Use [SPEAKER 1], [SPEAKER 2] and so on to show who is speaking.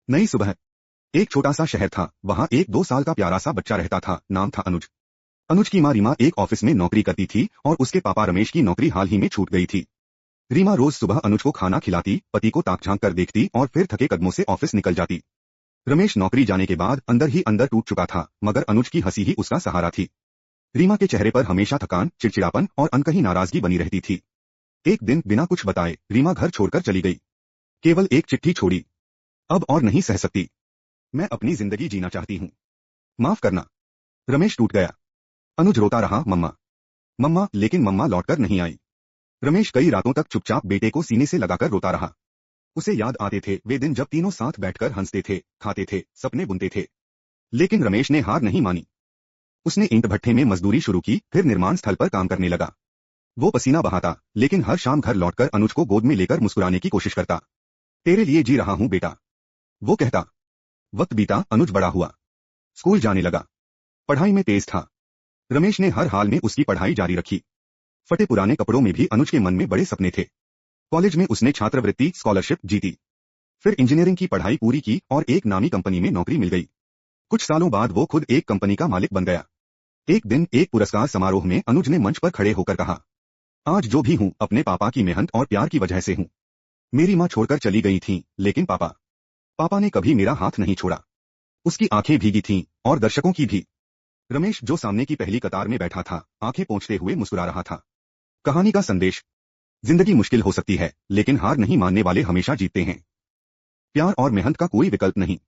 [SPEAKER 1] नई सुबह। एक छोटा सा शहर था, वहां एक 2 साल का प्यारा सा बच्चा रहता था, नाम था अनुज। अनुज की माँ रीमा एक ऑफिस में नौकरी करती थी और उसके पापा रमेश की नौकरी हाल ही में छूट गई थी। रीमा रोज सुबह अनुज को खाना खिलाती, पति को ताक झांक कर देखती और फिर थके कदमों से ऑफिस निकल जाती। रमेश नौकरी जाने के बाद अंदर ही अंदर टूट चुका था, मगर अनुज की हंसी ही उसका सहारा थी। रीमा के चेहरे पर हमेशा थकान, चिड़चिड़ापन और अनकही नाराजगी बनी रहती थी। एक दिन बिना कुछ बताए रीमा घर छोड़कर चली गई। केवल एक चिट्ठी छोड़ी। अब और नहीं सह सकती। मैं अपनी जिंदगी जीना चाहती हूँ। माफ करना। रमेश टूट गया। अनुज रोता रहा, मम्मा, मम्मा, लेकिन मम्मा लौटकर नहीं आई। रमेश कई रातों तक चुपचाप बेटे को सीने से लगाकर रोता रहा। उसे याद आते थे वे दिन जब तीनों साथ बैठकर हंसते थे, खाते थे, सपने बुनते थे। लेकिन रमेश ने हार नहीं मानी। उसने ईंट भट्ठे में मजदूरी शुरू की, फिर निर्माण स्थल पर काम करने लगा। वो पसीना बहाता, लेकिन हर शाम घर लौटकर अनुज को गोद में लेकर मुस्कुराने की कोशिश करता। तेरे लिए जी रहा हूँ बेटा, वो कहता। वक्त बीता, अनुज बड़ा हुआ। स्कूल जाने लगा। पढ़ाई में तेज था। रमेश ने हर हाल में उसकी पढ़ाई जारी रखी। फटे पुराने कपड़ों में भी अनुज के मन में बड़े सपने थे। कॉलेज में उसने छात्रवृत्ति स्कॉलरशिप जीती। फिर इंजीनियरिंग की पढ़ाई पूरी की और एक नामी कंपनी में नौकरी मिल गई। कुछ सालों बाद वो खुद एक कंपनी का मालिक बन गया। एक दिन एक पुरस्कार समारोह में अनुज ने मंच पर खड़े होकर कहा, आज जो भी हूँ अपने पापा की मेहनत और प्यार की वजह से हूँ। मेरी माँ छोड़कर चली गई थी, लेकिन पापा पापा ने कभी मेरा हाथ नहीं छोड़ा। उसकी आंखें भीगी थीं और दर्शकों की भी। रमेश जो सामने की पहली कतार में बैठा था, आंखें पोंछते हुए मुस्कुरा रहा था। कहानी का संदेश। जिंदगी मुश्किल हो सकती है, लेकिन हार नहीं मानने वाले हमेशा जीतते हैं। प्यार और मेहनत का कोई विकल्प नहीं।